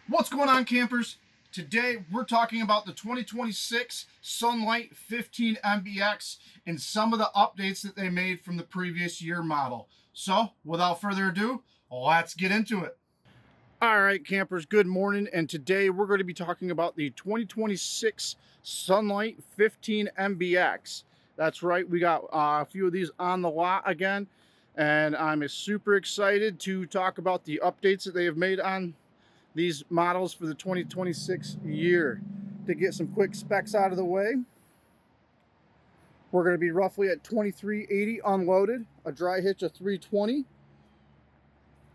What's going on, campers? Today we're talking about the 2026 Sunlite 15 MBX and some of the updates that they made from the previous year model. So without further ado, let's get into it. All right, campers, good morning. And today we're going to be talking about the 2026 Sunlite 15 MBX. That's right, we got a few of these on the lot again, and I'm super excited to talk about the updates that they have made on these models for the 2026 year. To get some quick specs out of the way, we're going to be roughly at 2380 unloaded, a dry hitch of 320.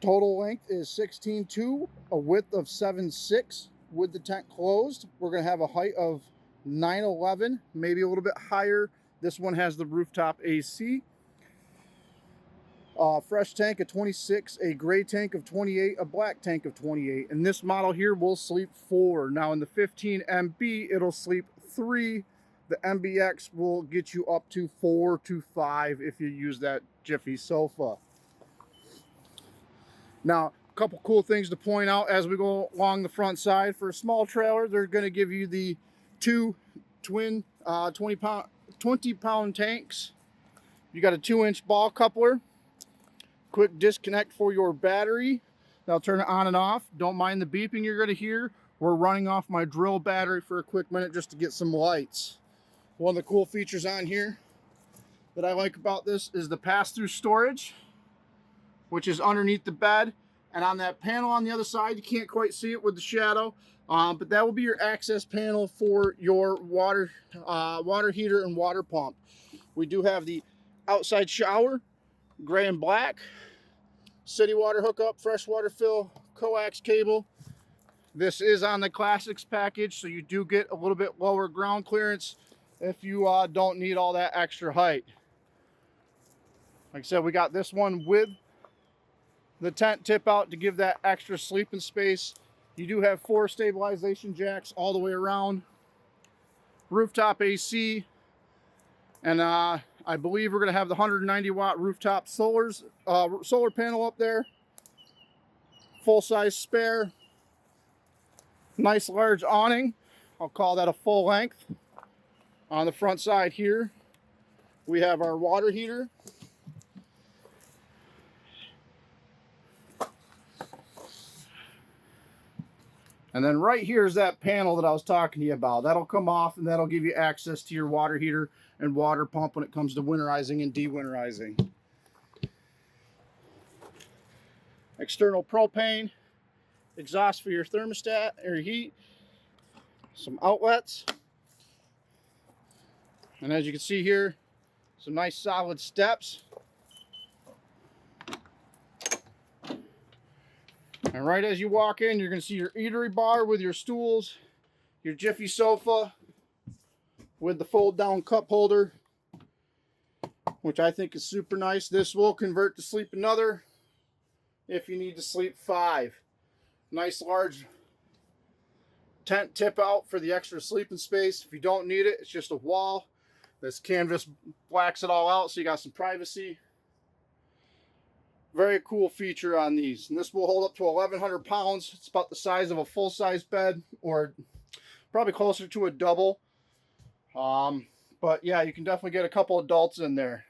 Total length is 16.2, a width of 7.6 with the tent closed. We're going to have a height of 9.11, maybe a little bit higher. This one has the rooftop AC. Fresh tank of 26, a gray tank of 28, a black tank of 28. And this model here will sleep 4. Now in the 15 MB, it'll sleep 3. The MBX will get you up to 4 to 5 if you use that Jiffy sofa. Now, a couple cool things to point out as we go along the front side. For a small trailer, they're going to give you the two twin 20-pound tanks. You got a 2-inch ball coupler. Quick disconnect for your battery. That'll turn it on and off. Don't mind the beeping you're going to hear. We're running off my drill battery for a quick minute just to get some lights. One of the cool features on here that I like about this is the pass-through storage, which is underneath the bed. And on that panel on the other side, you can't quite see it with the shadow, but that will be your access panel for your water heater and water pump. We do have the outside shower, gray and black, city water hookup, freshwater fill, coax cable. This is on the Classics package, so you do get a little bit lower ground clearance if you don't need all that extra height. Like I said, we got this one with the tent tip out to give that extra sleeping space. You do have 4 stabilization jacks all the way around, rooftop AC, and I believe we're going to have the 190 watt rooftop solar panel up there. Full size spare. Nice large awning. I'll call that a full length. On the front side here, we have our water heater. And then right here is that panel that I was talking to you about. That'll come off and that'll give you access to your water heater and water pump when it comes to winterizing and dewinterizing. External propane, exhaust for your thermostat or heat, some outlets. And as you can see here, some nice solid steps. And right as you walk in, you're going to see your eatery bar with your stools, your Jiffy sofa with the fold down cup holder, which I think is super nice. This will convert to sleep another if you need to sleep 5. Nice large tent tip out for the extra sleeping space. If you don't need it, it's just a wall. This canvas blacks it all out, so you got some privacy. Very cool feature on these. And this will hold up to 1,100 pounds. It's about the size of a full-size bed, or probably closer to a double. But yeah, you can definitely get a couple adults in there.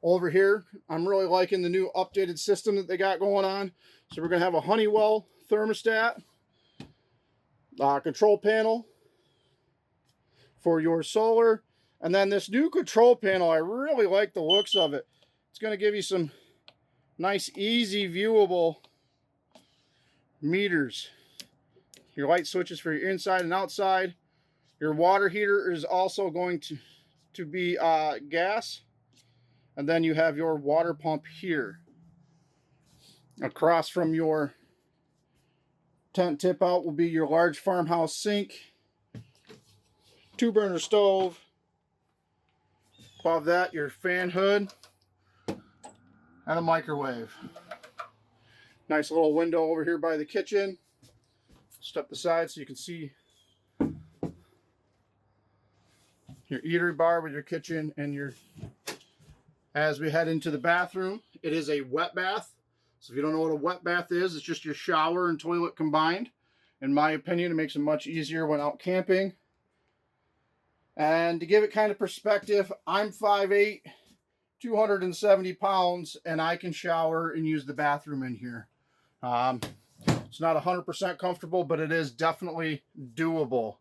Over here, I'm really liking the new updated system that they got going on. So we're going to have a Honeywell thermostat, control panel for your solar. And then this new control panel, I really like the looks of it. It's going to give you some nice, easy, viewable meters. Your light switches for your inside and outside. Your water heater is also going to be gas. And then you have your water pump here. Across from your tent tip out will be your large farmhouse sink, 2-burner stove. Above that, your fan hood and a microwave. Nice little window over here by the kitchen. Step aside so you can see your eatery bar with your kitchen and your... As we head into the bathroom, it is a wet bath. So if you don't know what a wet bath is, it's just your shower and toilet combined. In my opinion, it makes it much easier when out camping. And to give it kind of perspective, I'm 5'8", 270 pounds, and I can shower and use the bathroom in here. It's not 100% comfortable, but it is definitely doable.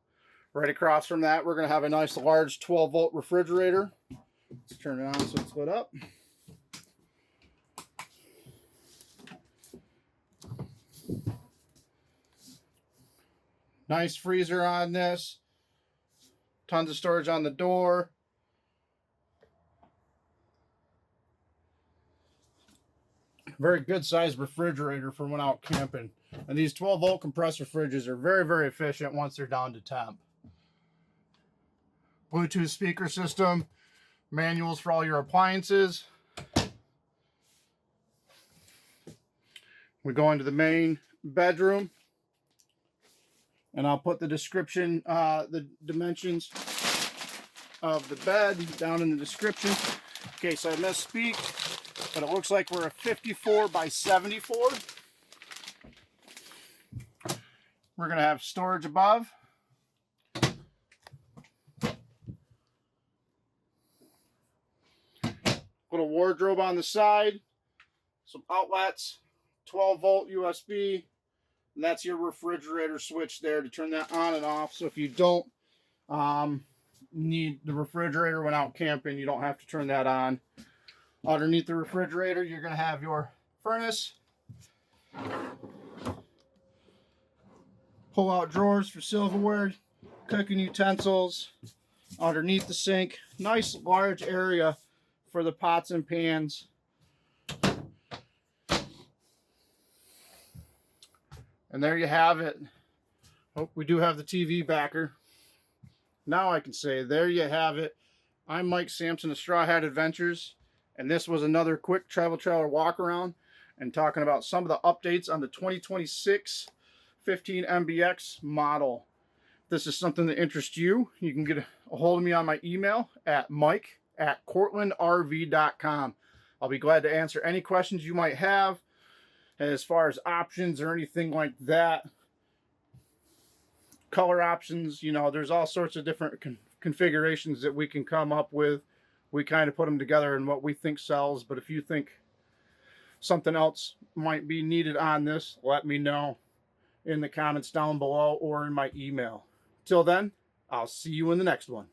Right across from that, we're going to have a nice large 12-volt refrigerator. Let's turn it on so it's lit up. Nice freezer on this. Tons of storage on the door. Very good sized refrigerator for when out camping. And these 12-volt compressor fridges are very, very efficient once they're down to temp. Bluetooth speaker system, manuals for all your appliances. We go into the main bedroom, and I'll put the description, the dimensions of the bed down in the description. Okay, so I misspeak, but it looks like we're a 54 by 74. We're going to have storage above. Little wardrobe on the side. Some outlets. 12-volt USB. And that's your refrigerator switch there to turn that on and off. So if you don't need the refrigerator when out camping, you don't have to turn that on. Underneath the refrigerator, you're going to have your furnace. Pull-out drawers for silverware, cooking utensils. Underneath the sink, nice large area for the pots and pans. And there you have it. Oh, we do have the TV backer. Now I can say, there you have it. I'm Mike Sampson of Straw Hat Adventures, and this was another quick travel trailer walk around and talking about some of the updates on the 2026 15 MBX model. If this is something that interests you, you can get a hold of me on my email at mike@cortlandrv.com. I'll be glad to answer any questions you might have as far as options or anything like that. Color options, you know, there's all sorts of different configurations that we can come up with. We kind of put them together in what we think sells, but if you think something else might be needed on this, let me know in the comments down below or in my email. Till then, I'll see you in the next one.